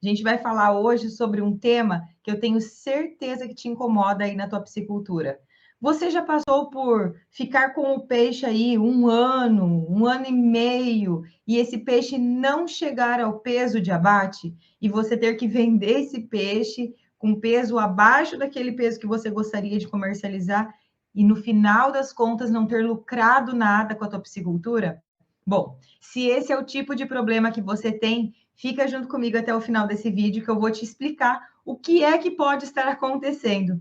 A gente vai falar hoje sobre um tema que eu tenho certeza que te incomoda aí na tua piscicultura. Você já passou por ficar com o peixe aí um ano e meio, e esse peixe não chegar ao peso de abate, e você ter que vender esse peixe com peso abaixo daquele peso que você gostaria de comercializar, e no final das contas não ter lucrado nada com a tua piscicultura? Bom, se esse é o tipo de problema que você tem, fica junto comigo até o final desse vídeo que eu vou te explicar o que é que pode estar acontecendo.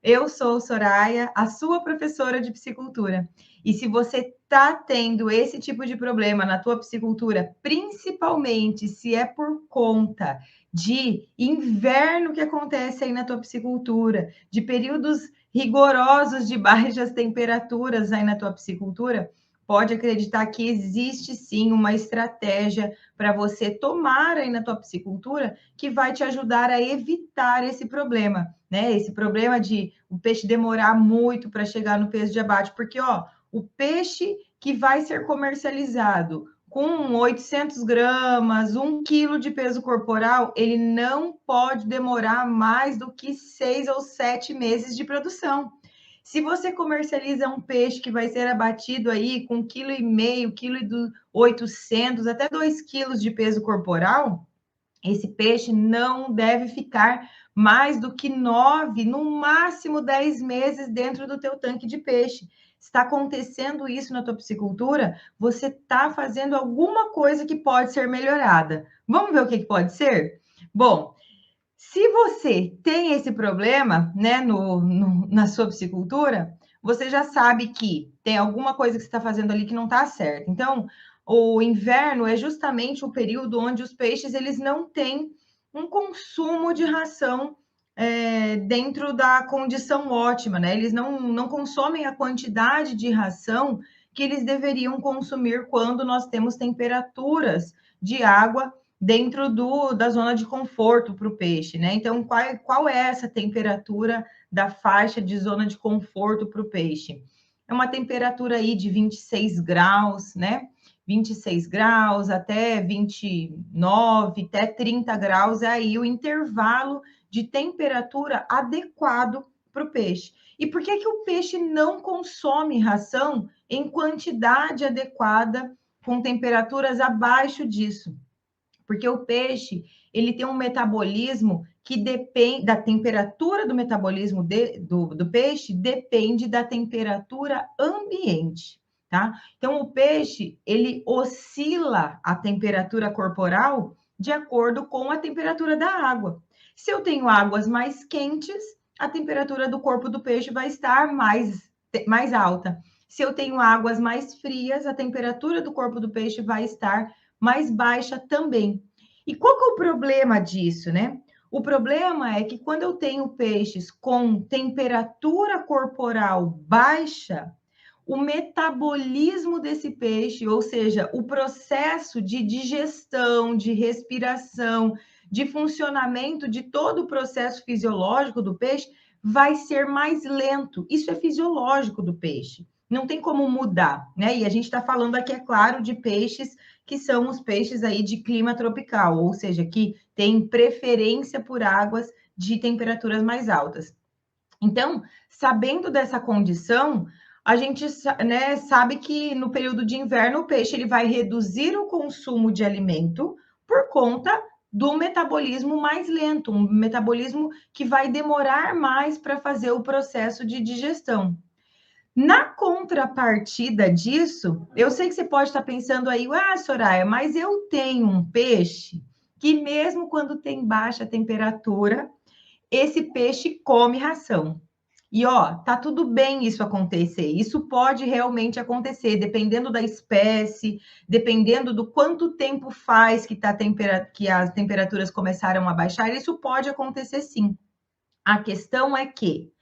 Eu sou Soraya, a sua professora de piscicultura. E se você está tendo esse tipo de problema na tua piscicultura, principalmente se é por conta de inverno que acontece aí na tua piscicultura, de períodos rigorosos de baixas temperaturas aí na tua piscicultura, pode acreditar que existe sim uma estratégia para você tomar aí na tua piscicultura que vai te ajudar a evitar esse problema, né? Esse problema de o peixe demorar muito para chegar no peso de abate, porque ó, o peixe que vai ser comercializado com 800 gramas, 1 quilo de peso corporal, ele não pode demorar mais do que 6 ou 7 meses de produção. Se você comercializa um peixe que vai ser abatido aí com 1,5 kg, 1,8 kg, até 2 quilos de peso corporal, esse peixe não deve ficar mais do que 9, no máximo 10 meses dentro do teu tanque de peixe. Está acontecendo isso na tua piscicultura? Você está fazendo alguma coisa que pode ser melhorada. Vamos ver o que pode ser? Bom, se você tem esse problema, né, na sua piscicultura, você já sabe que tem alguma coisa que você está fazendo ali que não está certa. Então, o inverno é justamente o período onde os peixes eles não têm um consumo de ração dentro da condição ótima, né? Eles não consomem a quantidade de ração que eles deveriam consumir quando nós temos temperaturas de água dentro da zona de conforto para o peixe, né? Então, qual é essa temperatura da faixa de zona de conforto para o peixe? É uma temperatura aí de 26 graus, né? 26 graus até 29, até 30 graus, é aí o intervalo de temperatura adequado para o peixe. E por que o peixe não consome ração em quantidade adequada com temperaturas abaixo disso? Porque o peixe, ele tem um metabolismo que depende da temperatura do metabolismo do peixe, depende da temperatura ambiente, tá? Então, o peixe, ele oscila a temperatura corporal de acordo com a temperatura da água. Se eu tenho águas mais quentes, a temperatura do corpo do peixe vai estar mais alta. Se eu tenho águas mais frias, a temperatura do corpo do peixe vai estar mais baixa também. E qual que é o problema disso, né? O problema é que quando eu tenho peixes com temperatura corporal baixa, o metabolismo desse peixe, ou seja, o processo de digestão, de respiração, de funcionamento de todo o processo fisiológico do peixe, vai ser mais lento. Isso é fisiológico do peixe. Não tem como mudar, né? E a gente está falando aqui, é claro, de peixes que são os peixes aí de clima tropical, ou seja, que têm preferência por águas de temperaturas mais altas. Então, sabendo dessa condição, a gente, né, sabe que no período de inverno o peixe ele vai reduzir o consumo de alimento por conta do metabolismo mais lento, um metabolismo que vai demorar mais para fazer o processo de digestão. Na contrapartida disso, eu sei que você pode estar pensando aí, Soraya, mas eu tenho um peixe que mesmo quando tem baixa temperatura, esse peixe come ração. E ó, tá tudo bem isso acontecer. Isso pode realmente acontecer, dependendo da espécie, dependendo do quanto tempo faz que as temperaturas começaram a baixar, isso pode acontecer sim. A questão é que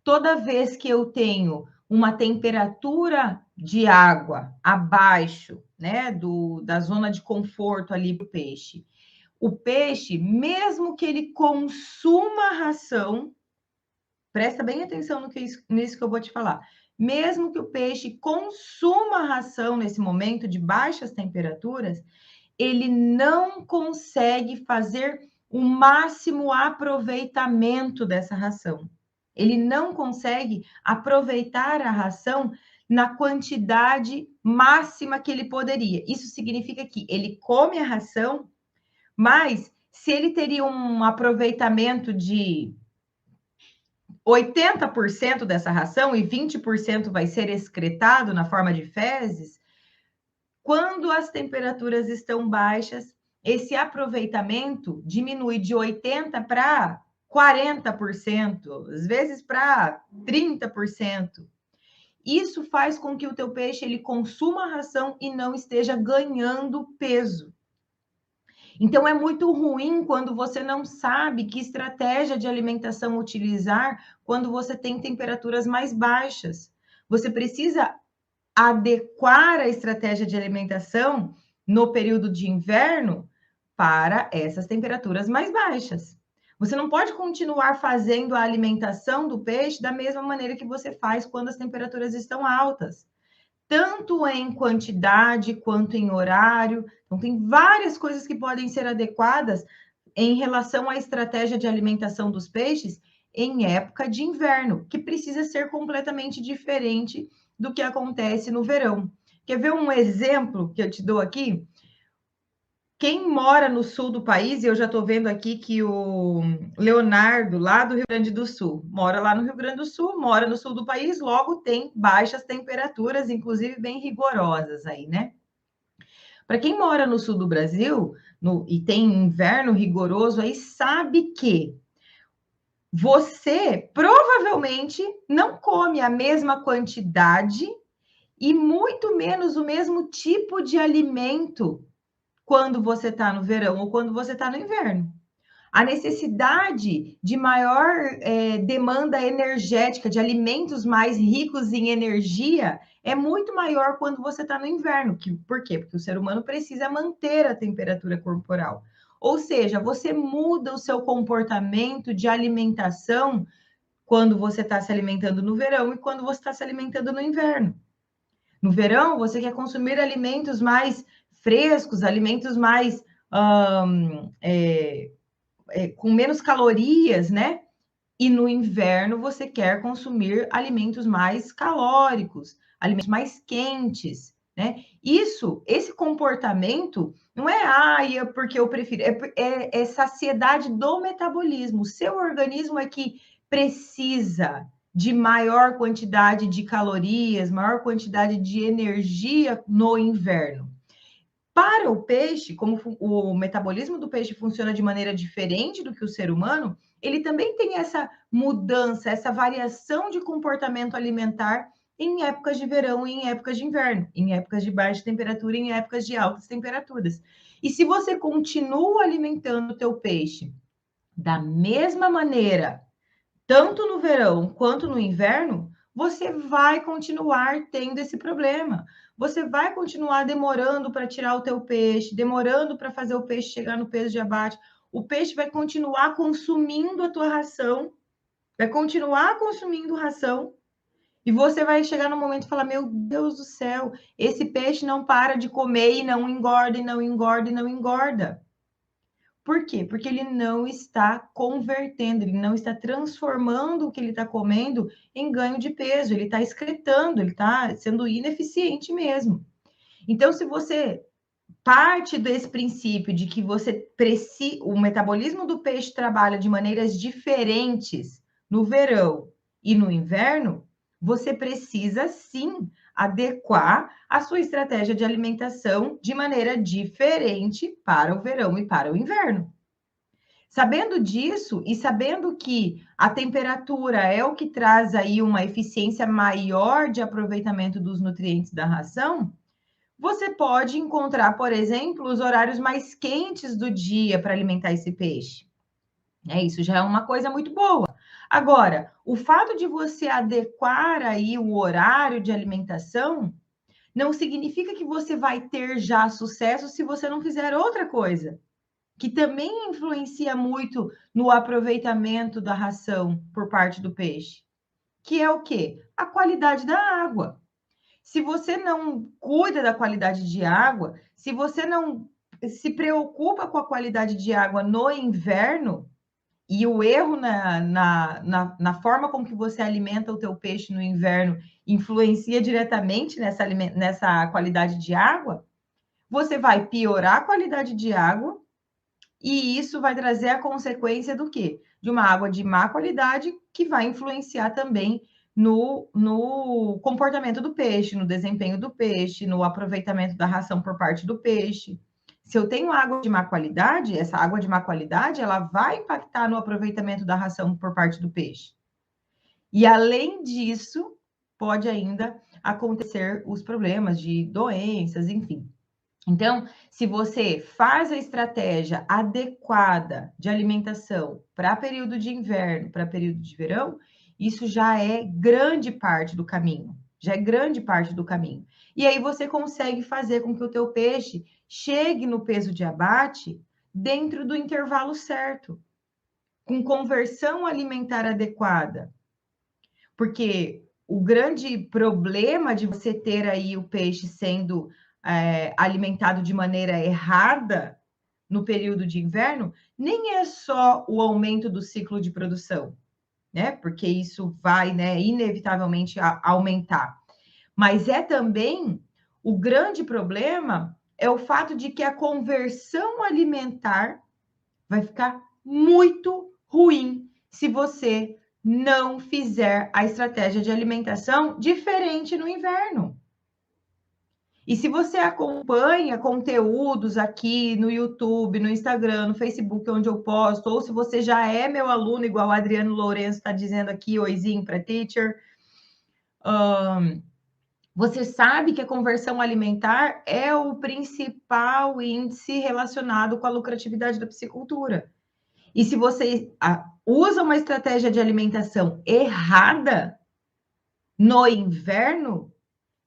toda vez que eu tenho uma temperatura de água abaixo, né, da zona de conforto ali para o peixe, mesmo que ele consuma ração, presta bem atenção nisso que eu vou te falar. mesmo que o peixe consuma a ração nesse momento de baixas temperaturas, ele não consegue fazer o máximo aproveitamento dessa ração. Ele não consegue aproveitar a ração na quantidade máxima que ele poderia. Isso significa que ele come a ração, mas se ele teria um aproveitamento de 80% dessa ração e 20% vai ser excretado na forma de fezes, quando as temperaturas estão baixas, esse aproveitamento diminui de 80% para 40%, às vezes para 30%. Isso faz com que o teu peixe ele consuma a ração e não esteja ganhando peso. Então, é muito ruim quando você não sabe que estratégia de alimentação utilizar quando você tem temperaturas mais baixas. Você precisa adequar a estratégia de alimentação no período de inverno para essas temperaturas mais baixas. Você não pode continuar fazendo a alimentação do peixe da mesma maneira que você faz quando as temperaturas estão altas, tanto em quantidade quanto em horário. Então, tem várias coisas que podem ser adequadas em relação à estratégia de alimentação dos peixes em época de inverno, que precisa ser completamente diferente do que acontece no verão. Quer ver um exemplo que eu te dou aqui? Quem mora no sul do país, e eu já estou vendo aqui que o Leonardo, lá do Rio Grande do Sul, mora lá no Rio Grande do Sul, mora no sul do país, logo tem baixas temperaturas, inclusive bem rigorosas aí, né? Para quem mora no sul do Brasil e tem inverno rigoroso, aí sabe que você provavelmente não come a mesma quantidade e muito menos o mesmo tipo de alimento quando você está no verão ou quando você está no inverno. A necessidade de maior demanda energética, de alimentos mais ricos em energia, é muito maior quando você está no inverno. Por quê? Porque o ser humano precisa manter a temperatura corporal. Ou seja, você muda o seu comportamento de alimentação quando você está se alimentando no verão e quando você está se alimentando no inverno. No verão, você quer consumir alimentos mais frescos, alimentos mais com menos calorias, né? E no inverno você quer consumir alimentos mais calóricos, alimentos mais quentes, né? Esse comportamento não é porque eu prefiro, é saciedade do metabolismo. O seu organismo é que precisa de maior quantidade de calorias, maior quantidade de energia no inverno. Para o peixe, como o metabolismo do peixe funciona de maneira diferente do que o ser humano, ele também tem essa mudança, essa variação de comportamento alimentar em épocas de verão e em épocas de inverno, em épocas de baixa temperatura e em épocas de altas temperaturas. E se você continua alimentando o teu peixe da mesma maneira, tanto no verão quanto no inverno, você vai continuar tendo esse problema. Você vai continuar demorando para tirar o teu peixe, demorando para fazer o peixe chegar no peso de abate. O peixe vai continuar consumindo a tua ração, vai continuar consumindo ração, e você vai chegar no momento e falar: meu Deus do céu, esse peixe não para de comer e não engorda, e não engorda, e não engorda. Por quê? Porque ele não está convertendo, ele não está transformando o que ele está comendo em ganho de peso, ele está excretando, ele está sendo ineficiente mesmo. Então, se você parte desse princípio de que o metabolismo do peixe trabalha de maneiras diferentes no verão e no inverno, você precisa sim adequar a sua estratégia de alimentação de maneira diferente para o verão e para o inverno. Sabendo disso e sabendo que a temperatura é o que traz aí uma eficiência maior de aproveitamento dos nutrientes da ração, você pode encontrar, por exemplo, os horários mais quentes do dia para alimentar esse peixe. Isso já é uma coisa muito boa. Agora, o fato de você adequar aí o horário de alimentação não significa que você vai ter já sucesso se você não fizer outra coisa, que também influencia muito no aproveitamento da ração por parte do peixe, que é o quê? A qualidade da água. Se você não cuida da qualidade de água, se você não se preocupa com a qualidade de água no inverno, e o erro na forma como que você alimenta o teu peixe no inverno influencia diretamente nessa qualidade de água, você vai piorar a qualidade de água e isso vai trazer a consequência do quê? De uma água de má qualidade que vai influenciar também no comportamento do peixe, no desempenho do peixe, no aproveitamento da ração por parte do peixe. Se eu tenho água de má qualidade, essa água de má qualidade, ela vai impactar no aproveitamento da ração por parte do peixe. E além disso, pode ainda acontecer os problemas de doenças, enfim. Então, se você faz a estratégia adequada de alimentação para período de inverno, para período de verão, isso já é grande parte do caminho. Já é grande parte do caminho. E aí você consegue fazer com que o teu peixe chegue no peso de abate dentro do intervalo certo, com conversão alimentar adequada. Porque o grande problema de você ter aí o peixe sendo alimentado de maneira errada no período de inverno, nem é só o aumento do ciclo de produção, né? Porque isso vai, né, inevitavelmente aumentar. Mas é também o grande problema é o fato de que a conversão alimentar vai ficar muito ruim se você não fizer a estratégia de alimentação diferente no inverno. E se você acompanha conteúdos aqui no YouTube, no Instagram, no Facebook, onde eu posto, ou se você já é meu aluno, igual o Adriano Lourenço está dizendo aqui, oizinho para teacher, você sabe que a conversão alimentar é o principal índice relacionado com a lucratividade da piscicultura. E se você usa uma estratégia de alimentação errada no inverno,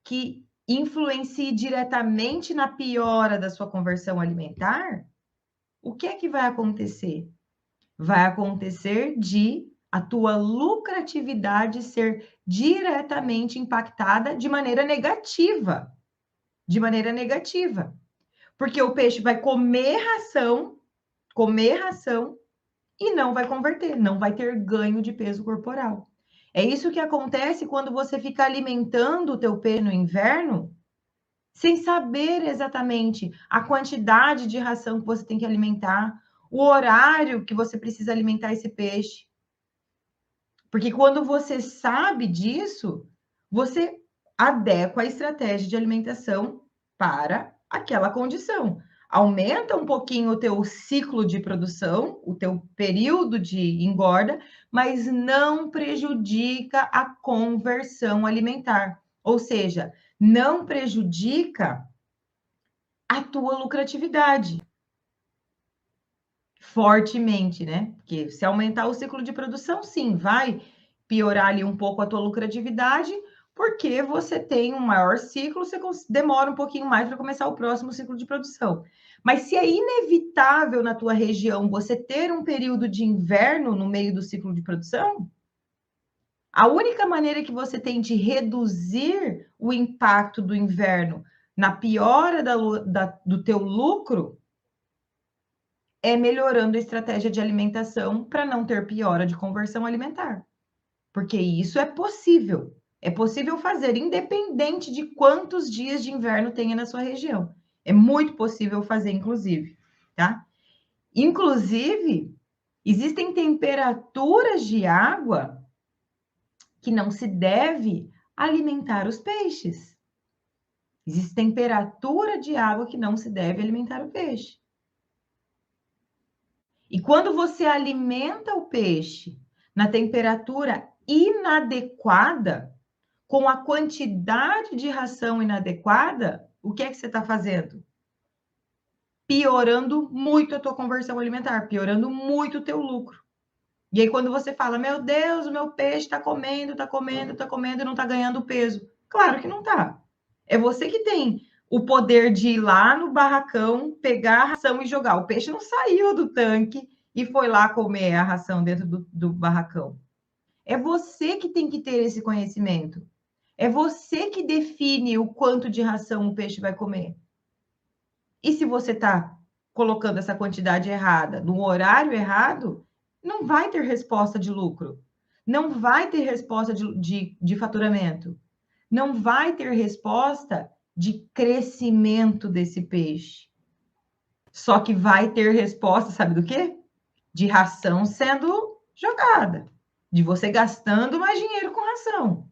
que influencie diretamente na piora da sua conversão alimentar, o que é que vai acontecer? Vai acontecer de a tua lucratividade ser diretamente impactada de maneira negativa. De maneira negativa. Porque o peixe vai comer ração e não vai converter, não vai ter ganho de peso corporal. É isso que acontece quando você fica alimentando o teu peixe no inverno sem saber exatamente a quantidade de ração que você tem que alimentar, o horário que você precisa alimentar esse peixe. Porque quando você sabe disso, você adequa a estratégia de alimentação para aquela condição. Aumenta um pouquinho o teu ciclo de produção, o teu período de engorda, mas não prejudica a conversão alimentar. Ou seja, não prejudica a tua lucratividade fortemente, né? Porque se aumentar o ciclo de produção, sim, vai piorar ali um pouco a tua lucratividade, porque você tem um maior ciclo, você demora um pouquinho mais para começar o próximo ciclo de produção. Mas se é inevitável na tua região você ter um período de inverno no meio do ciclo de produção, a única maneira que você tem de reduzir o impacto do inverno na piora do teu lucro é melhorando a estratégia de alimentação para não ter piora de conversão alimentar. Porque isso é possível. É possível fazer, independente de quantos dias de inverno tenha na sua região. É muito possível fazer, inclusive, tá? Inclusive, existem temperaturas de água que não se deve alimentar os peixes. Existe temperatura de água que não se deve alimentar o peixe. E quando você alimenta o peixe na temperatura inadequada, com a quantidade de ração inadequada, o que é que você está fazendo? Piorando muito a tua conversão alimentar, piorando muito o teu lucro. E aí, quando você fala, meu Deus, o meu peixe está comendo e não está ganhando peso. Claro que não está. É você que tem o poder de ir lá no barracão, pegar a ração e jogar. O peixe não saiu do tanque e foi lá comer a ração dentro do barracão. É você que tem que ter esse conhecimento. É você que define o quanto de ração o peixe vai comer. E se você está colocando essa quantidade errada, no horário errado, não vai ter resposta de lucro. Não vai ter resposta de faturamento. Não vai ter resposta de crescimento desse peixe. Só que vai ter resposta, sabe do quê? De ração sendo jogada. De você gastando mais dinheiro com ração.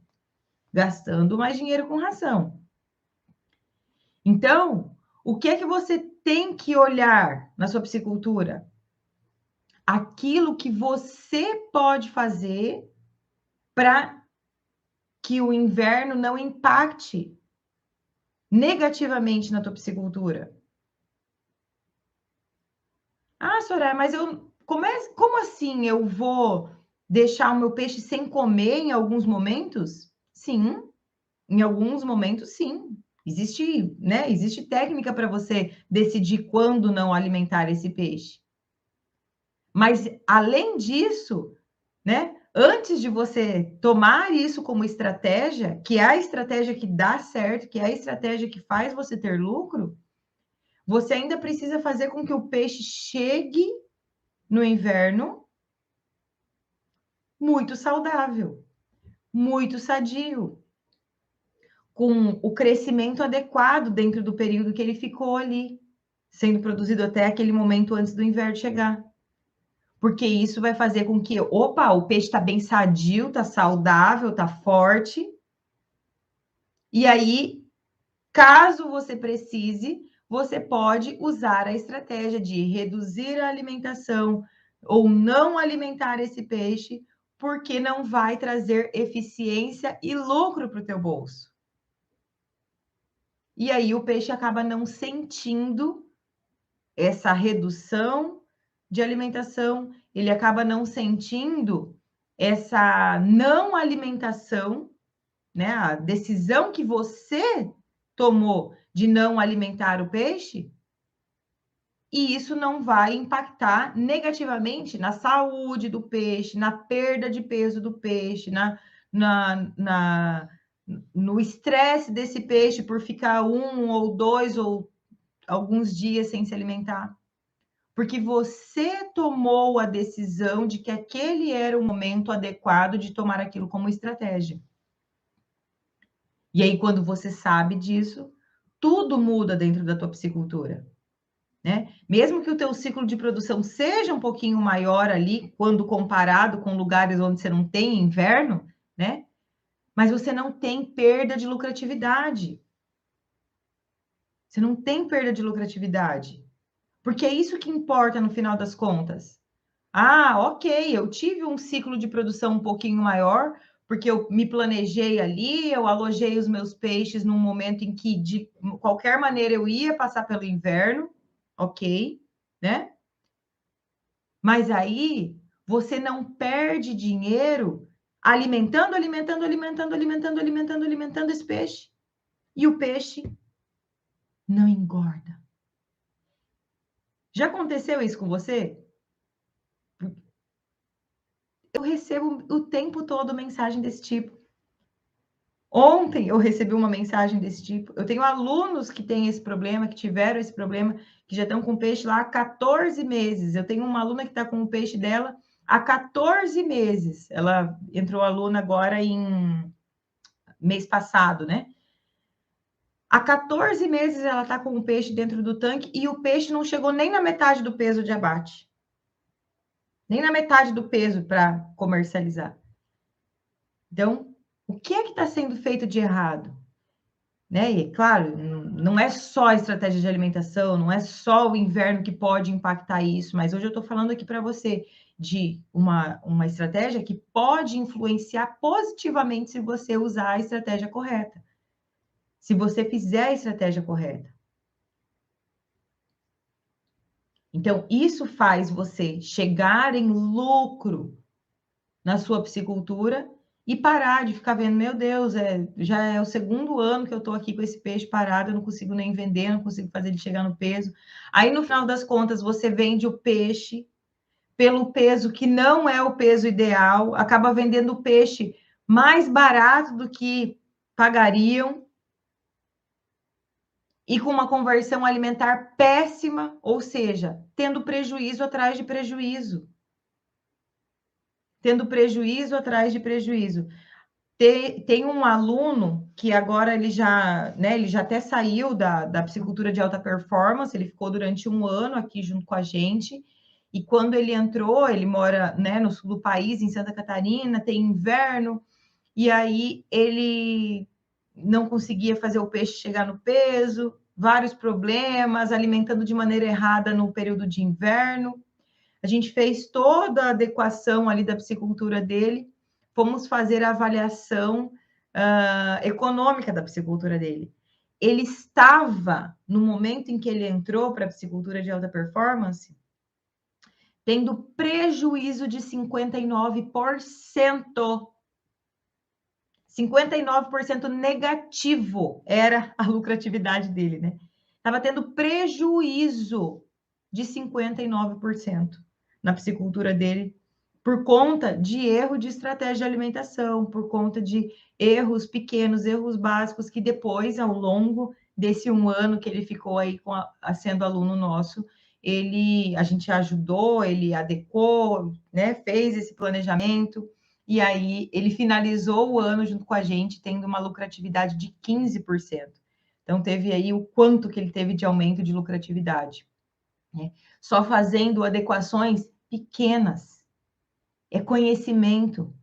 Gastando mais dinheiro com ração. Então, o que é que você tem que olhar na sua piscicultura? Aquilo que você pode fazer para que o inverno não impacte negativamente na tua piscicultura. Ah, Soraya, mas como assim eu vou deixar o meu peixe sem comer em alguns momentos? Sim, em alguns momentos, sim. Existe técnica para você decidir quando não alimentar esse peixe. Mas, além disso, né, antes de você tomar isso como estratégia, que é a estratégia que dá certo, que é a estratégia que faz você ter lucro, você ainda precisa fazer com que o peixe chegue no inverno muito saudável, muito sadio, com o crescimento adequado dentro do período que ele ficou ali, sendo produzido até aquele momento antes do inverno chegar. Porque isso vai fazer com que, opa, o peixe está bem sadio, está saudável, está forte. E aí, caso você precise, você pode usar a estratégia de reduzir a alimentação ou não alimentar esse peixe, porque não vai trazer eficiência e lucro para o teu bolso. E aí o peixe acaba não sentindo essa redução de alimentação, ele acaba não sentindo essa não alimentação, né? A decisão que você tomou de não alimentar o peixe, e isso não vai impactar negativamente na saúde do peixe, na perda de peso do peixe, no estresse desse peixe por ficar 1 ou 2 ou alguns dias sem se alimentar. Porque você tomou a decisão de que aquele era o momento adequado de tomar aquilo como estratégia. E aí, quando você sabe disso, tudo muda dentro da tua piscicultura, né? Mesmo que o teu ciclo de produção seja um pouquinho maior ali, quando comparado com lugares onde você não tem inverno, né? Mas você não tem perda de lucratividade. Você não tem perda de lucratividade. Porque é isso que importa no final das contas. Ah, ok, eu tive um ciclo de produção um pouquinho maior, porque eu me planejei ali, eu alojei os meus peixes num momento em que, de qualquer maneira, eu ia passar pelo inverno, ok, né? Mas aí você não perde dinheiro alimentando esse peixe. E o peixe não engorda. Já aconteceu isso com você? Eu recebo o tempo todo mensagem desse tipo. Ontem eu recebi uma mensagem desse tipo. Eu tenho alunos que têm esse problema, que tiveram esse problema, que já estão com peixe lá há 14 meses. Eu tenho uma aluna que está com o peixe dela há 14 meses. Ela entrou aluna agora em mês passado, né? Há 14 meses ela está com o peixe dentro do tanque e o peixe não chegou nem na metade do peso de abate. Nem na metade do peso para comercializar. Então, o que é que está sendo feito de errado? Né? E, claro, não é só a estratégia de alimentação, não é só o inverno que pode impactar isso, mas hoje eu estou falando aqui para você de uma estratégia que pode influenciar positivamente se você usar a estratégia correta. Se você fizer a estratégia correta. Então, isso faz você chegar em lucro na sua piscicultura e parar de ficar vendo, meu Deus, já é o segundo ano que eu estou aqui com esse peixe parado, eu não consigo nem vender, não consigo fazer ele chegar no peso. Aí, no final das contas, você vende o peixe pelo peso que não é o peso ideal, acaba vendendo o peixe mais barato do que pagariam e com uma conversão alimentar péssima, ou seja, tendo prejuízo atrás de prejuízo. Tendo prejuízo atrás de prejuízo. Tem um aluno que agora ele já, né, ele já até saiu da psicultura de alta performance, ele ficou durante um ano aqui junto com a gente, e quando ele entrou, ele mora, né, no sul do país, em Santa Catarina, tem inverno, e aí ele não conseguia fazer o peixe chegar no peso, vários problemas, alimentando de maneira errada no período de inverno. A gente fez toda a adequação ali da piscicultura dele, fomos fazer a avaliação econômica da piscicultura dele. Ele estava, no momento em que ele entrou para a piscicultura de alta performance, tendo prejuízo de 59%. 59% negativo era a lucratividade dele, né? Estava tendo prejuízo de 59% na piscicultura dele, por conta de erro de estratégia de alimentação, por conta de erros pequenos, erros básicos, que depois, ao longo desse um ano que ele ficou aí sendo aluno nosso, a gente ajudou, ele adequou, né, fez esse planejamento, e aí ele finalizou o ano junto com a gente, tendo uma lucratividade de 15%. Então, teve aí o quanto que ele teve de aumento de lucratividade, né? Só fazendo adequações pequenas. É conhecimento,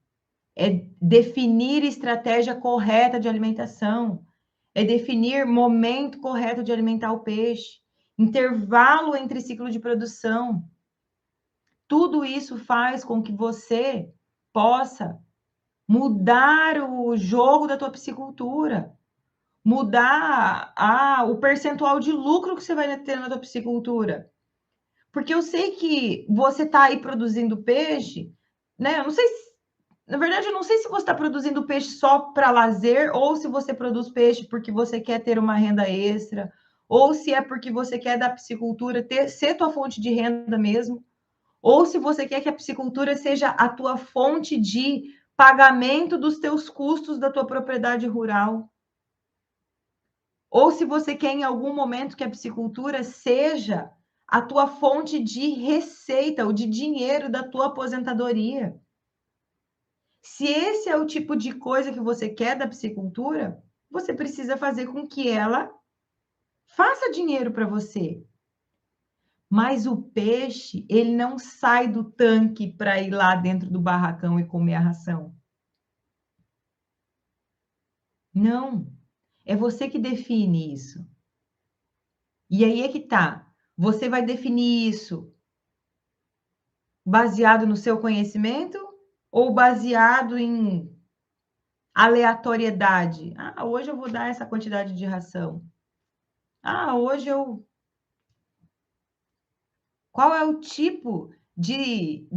é definir estratégia correta de alimentação, é definir momento correto de alimentar o peixe, intervalo entre ciclo de produção. Tudo isso faz com que você possa mudar o jogo da tua piscicultura, mudar o percentual de lucro que você vai ter na tua piscicultura. Porque eu sei que você está aí produzindo peixe, né? Eu não sei se, na verdade, eu não sei se você está produzindo peixe só para lazer, ou se você produz peixe porque você quer ter uma renda extra, ou se é porque você quer da piscicultura ser tua fonte de renda mesmo, ou se você quer que a piscicultura seja a tua fonte de pagamento dos teus custos da tua propriedade rural. Ou se você quer em algum momento que a piscicultura seja a tua fonte de receita ou de dinheiro da tua aposentadoria. Se esse é o tipo de coisa que você quer da piscicultura, você precisa fazer com que ela faça dinheiro para você. Mas o peixe, ele não sai do tanque para ir lá dentro do barracão e comer a ração. Não. É você que define isso. E aí é que tá. Você vai definir isso baseado no seu conhecimento ou baseado em aleatoriedade? Ah, hoje eu vou dar essa quantidade de ração. Ah, hoje eu... Qual é o tipo de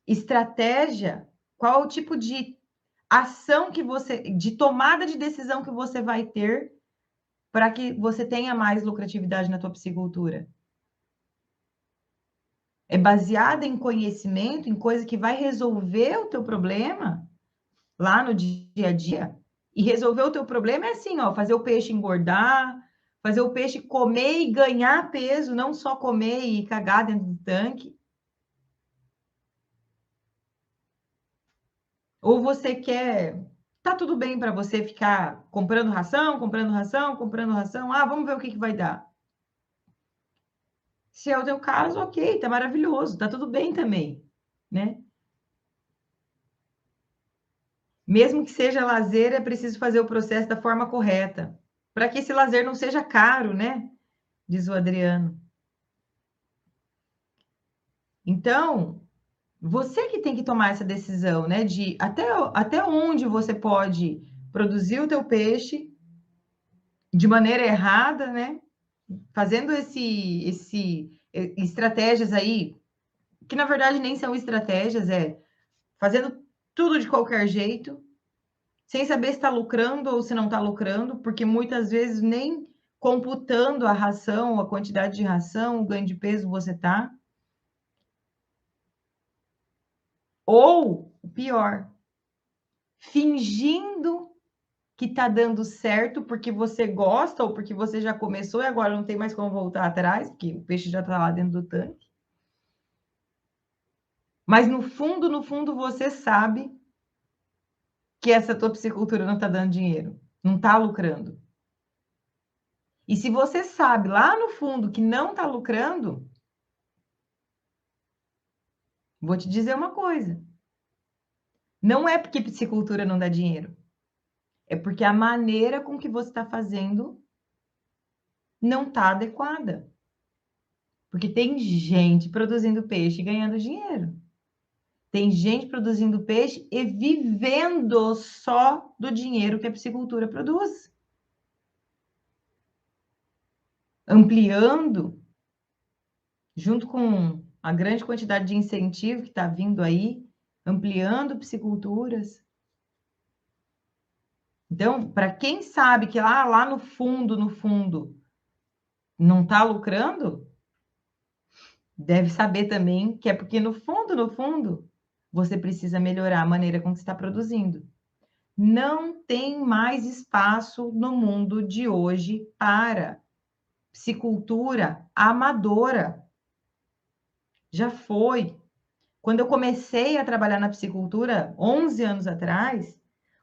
estratégia? Qual é o tipo de ação que você... de tomada de decisão que você vai ter para que você tenha mais lucratividade na tua piscicultura? É baseada em conhecimento, em coisa que vai resolver o teu problema lá no dia a dia? E resolver o teu problema é assim, ó, fazer o peixe engordar, fazer o peixe comer e ganhar peso, não só comer e cagar dentro do tanque. Ou você quer... Tá tudo bem para você ficar comprando ração, comprando ração, comprando ração. Ah, vamos ver o que vai dar. Se é o teu caso, ok, tá maravilhoso, tá tudo bem também, né? Mesmo que seja lazer, é preciso fazer o processo da forma correta, para que esse lazer não seja caro, né? Diz o Adriano. Então, você que tem que tomar essa decisão, né? De até onde você pode produzir o teu peixe de maneira errada, né? Fazendo estratégias aí, que na verdade nem são estratégias, fazendo tudo de qualquer jeito, sem saber se está lucrando ou se não está lucrando, porque muitas vezes nem computando a ração, a quantidade de ração, o ganho de peso você está. Ou, o pior, fingindo que tá dando certo porque você gosta ou porque você já começou e agora não tem mais como voltar atrás, porque o peixe já tá lá dentro do tanque. Mas no fundo, você sabe que essa tua piscicultura não tá dando dinheiro, não tá lucrando. E se você sabe lá no fundo que não tá lucrando, vou te dizer uma coisa. Não é porque piscicultura não dá dinheiro. É porque a maneira com que você está fazendo não está adequada. Porque tem gente produzindo peixe e ganhando dinheiro. Tem gente produzindo peixe e vivendo só do dinheiro que a piscicultura produz. Ampliando, junto com a grande quantidade de incentivo que está vindo aí, ampliando pisciculturas. Então, para quem sabe que lá no fundo, não está lucrando, deve saber também que é porque no fundo, você precisa melhorar a maneira com que está produzindo. Não tem mais espaço no mundo de hoje para piscicultura amadora. Já foi. Quando eu comecei a trabalhar na piscicultura, 11 anos atrás,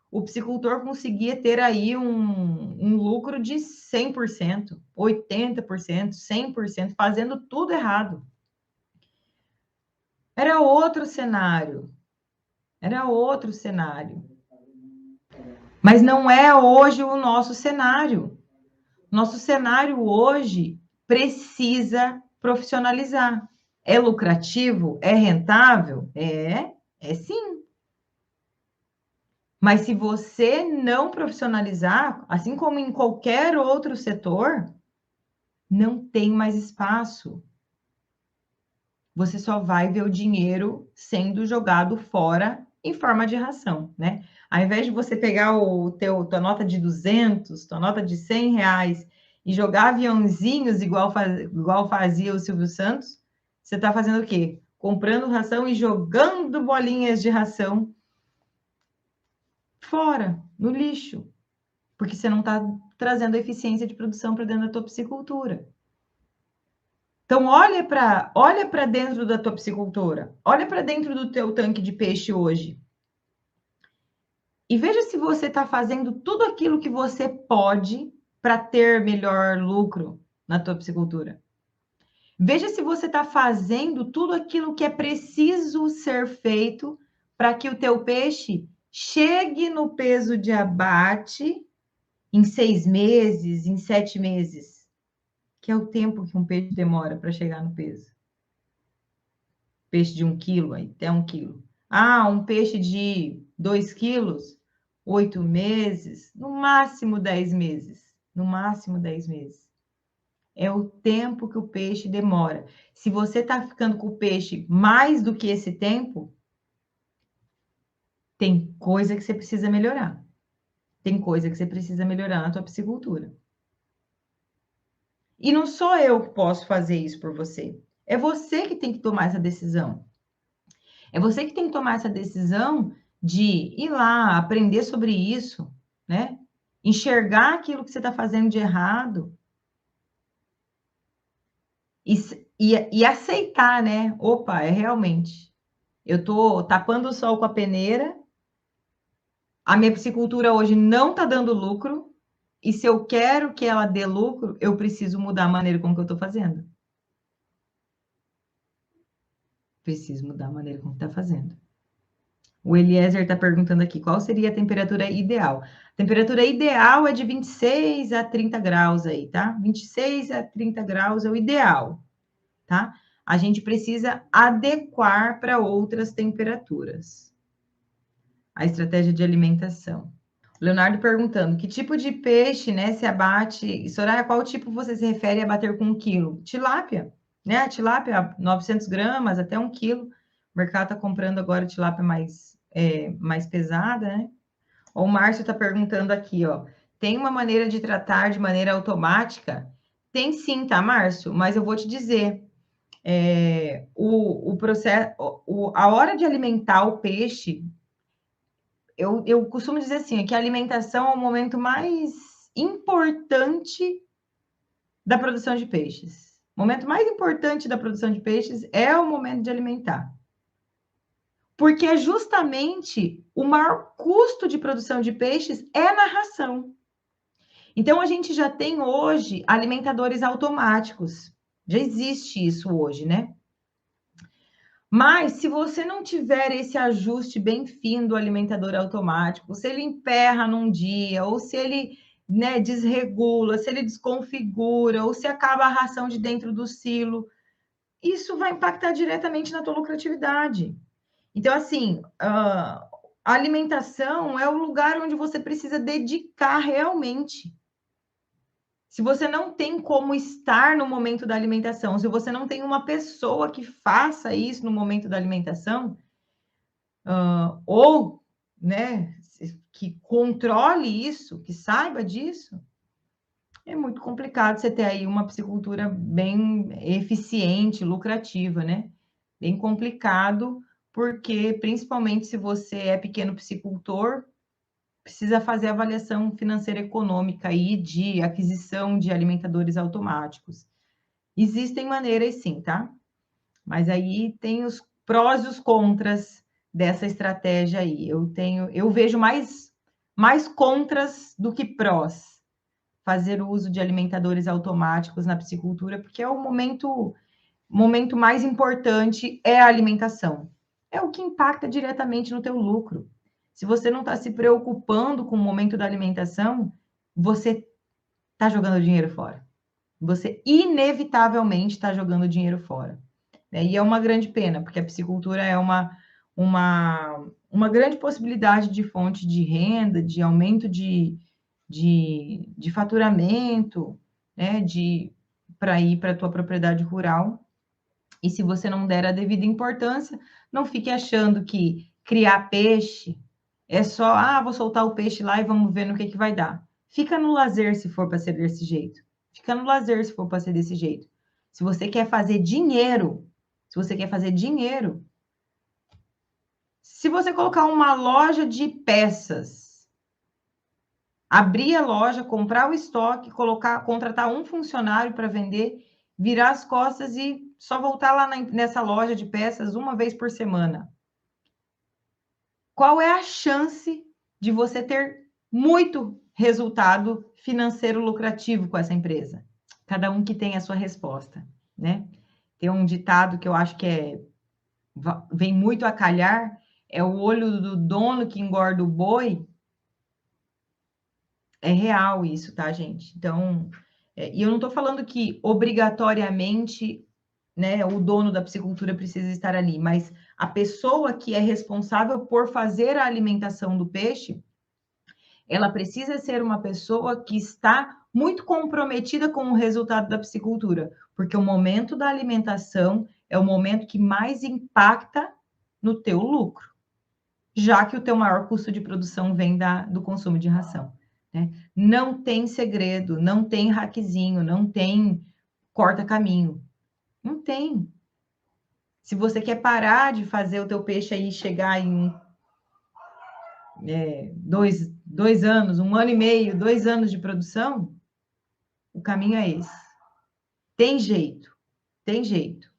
o piscicultor conseguia ter aí um lucro de 100%, 80%, 100%, fazendo tudo errado. Era outro cenário. Era outro cenário. Mas não é hoje o nosso cenário. Nosso cenário hoje precisa profissionalizar. É lucrativo? É rentável? É sim. Mas se você não profissionalizar, assim como em qualquer outro setor, não tem mais espaço. Você só vai ver o dinheiro sendo jogado fora em forma de ração, né? Ao invés de você pegar tua nota de 200, tua nota de 100 reais e jogar aviãozinhos igual fazia o Silvio Santos, você está fazendo o quê? Comprando ração e jogando bolinhas de ração fora, no lixo, porque você não está trazendo eficiência de produção para dentro da tua piscicultura. Então, olha para dentro da tua piscicultura, olha para dentro do teu tanque de peixe hoje. E veja se você está fazendo tudo aquilo que você pode para ter melhor lucro na tua piscicultura. Veja se você está fazendo tudo aquilo que é preciso ser feito para que o teu peixe chegue no peso de abate em 6 meses, em 7 meses, que é o tempo que um peixe demora para chegar no peso. Peixe de 1 quilo, até 1 quilo. Ah, um peixe de 2 quilos, 8 meses, no máximo 10 meses. No máximo 10 meses. É o tempo que o peixe demora. Se você está ficando com o peixe mais do que esse tempo, tem coisa que você precisa melhorar. Tem coisa que você precisa melhorar na tua piscicultura. E não sou eu que posso fazer isso por você. É você que tem que tomar essa decisão. É você que tem que tomar essa decisão de ir lá, aprender sobre isso, né? Enxergar aquilo que você está fazendo de errado e aceitar, né? Opa, é realmente. Eu estou tapando o sol com a peneira, a minha piscicultura hoje não está dando lucro, e se eu quero que ela dê lucro, eu preciso mudar a maneira como que eu estou fazendo. Preciso mudar a maneira como está fazendo. O Eliezer está perguntando aqui, qual seria a temperatura ideal? A temperatura ideal é de 26 a 30 graus aí, tá? 26 a 30 graus é o ideal, tá? A gente precisa adequar para outras temperaturas. A estratégia de alimentação. O Leonardo perguntando, que tipo de peixe, né, se abate? Soraya, qual tipo você se refere a bater com 1 quilo? Tilápia, né? A tilápia, 900 gramas até 1 quilo. O mercado está comprando agora tilápia mais pesada, né? O Márcio está perguntando aqui, ó. Tem uma maneira de tratar de maneira automática? Tem sim, tá, Márcio? Mas eu vou te dizer. o processo, a hora de alimentar o peixe, eu costumo dizer assim, que a alimentação é o momento mais importante da produção de peixes. O momento mais importante da produção de peixes é o momento de alimentar. Porque é justamente o maior custo de produção de peixes é na ração. Então, a gente já tem hoje alimentadores automáticos. Já existe isso hoje, né? Mas se você não tiver esse ajuste bem fino do alimentador automático, se ele emperra num dia, ou se ele, né, desregula, se ele desconfigura, ou se acaba a ração de dentro do silo, isso vai impactar diretamente na tua lucratividade. Então, assim, a alimentação é o lugar onde você precisa dedicar realmente. Se você não tem como estar no momento da alimentação, se você não tem uma pessoa que faça isso no momento da alimentação, ou, né, que controle isso, que saiba disso, é muito complicado você ter aí uma piscicultura bem eficiente, lucrativa, né? Bem complicado, porque principalmente se você é pequeno piscicultor, precisa fazer avaliação financeira econômica aí de aquisição de alimentadores automáticos. Existem maneiras sim, tá? Mas aí tem os prós e os contras dessa estratégia aí. Eu vejo mais contras do que prós fazer o uso de alimentadores automáticos na piscicultura, porque é o momento mais importante é a alimentação. É o que impacta diretamente no teu lucro. Se você não está se preocupando com o momento da alimentação, você está jogando dinheiro fora. Você inevitavelmente está jogando dinheiro fora. E é uma grande pena, porque a piscicultura é uma grande possibilidade de fonte de renda, de aumento de faturamento, né, para ir para a tua propriedade rural. E se você não der a devida importância, não fique achando que criar peixe é só, vou soltar o peixe lá e vamos ver no que vai dar. Fica no lazer se for para ser desse jeito. Fica no lazer se for para ser desse jeito. Se você quer fazer dinheiro, se você colocar uma loja de peças, abrir a loja, comprar o estoque, contratar um funcionário para vender, virar as costas e só voltar lá nessa loja de peças uma vez por semana. Qual é a chance de você ter muito resultado financeiro lucrativo com essa empresa? Cada um que tem a sua resposta, né? Tem um ditado que eu acho que vem muito a calhar, é o olho do dono que engorda o boi. É real isso, tá, gente? Então, e eu não estou falando que obrigatoriamente, né, o dono da piscicultura precisa estar ali, mas a pessoa que é responsável por fazer a alimentação do peixe, ela precisa ser uma pessoa que está muito comprometida com o resultado da piscicultura, porque o momento da alimentação é o momento que mais impacta no teu lucro, já que o teu maior custo de produção vem do consumo de ração, né? Não tem segredo, não tem hackzinho, não tem corta-caminho. Não tem. Se você quer parar de fazer o teu peixe aí chegar em 2 anos, 1 ano e meio, 2 anos de produção, o caminho é esse. Tem jeito, tem jeito.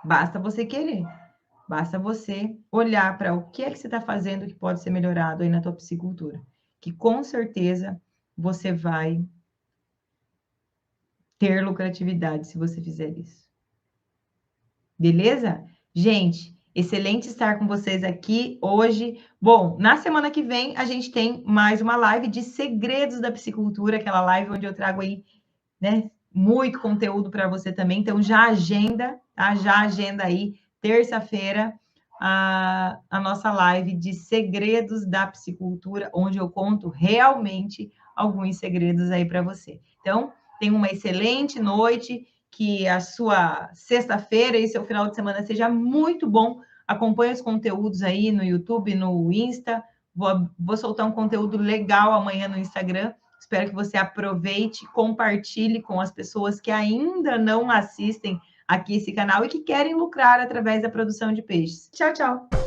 Basta você querer. Basta você olhar para o que é que você está fazendo que pode ser melhorado aí na tua piscicultura. Que com certeza você vai ter lucratividade se você fizer isso. Beleza? Gente, excelente estar com vocês aqui hoje. Bom, na semana que vem a gente tem mais uma live de segredos da piscicultura, aquela live onde eu trago aí, né, muito conteúdo para você também. Então já agenda, tá? Já agenda aí, terça-feira, a nossa live de segredos da piscicultura, onde eu conto realmente alguns segredos aí para você. Então, tenha uma excelente noite, que a sua sexta-feira e seu final de semana seja muito bom. Acompanhe os conteúdos aí no YouTube, no Insta. Vou soltar um conteúdo legal amanhã no Instagram. Espero que você aproveite, compartilhe com as pessoas que ainda não assistem aqui esse canal e que querem lucrar através da produção de peixes. Tchau, tchau!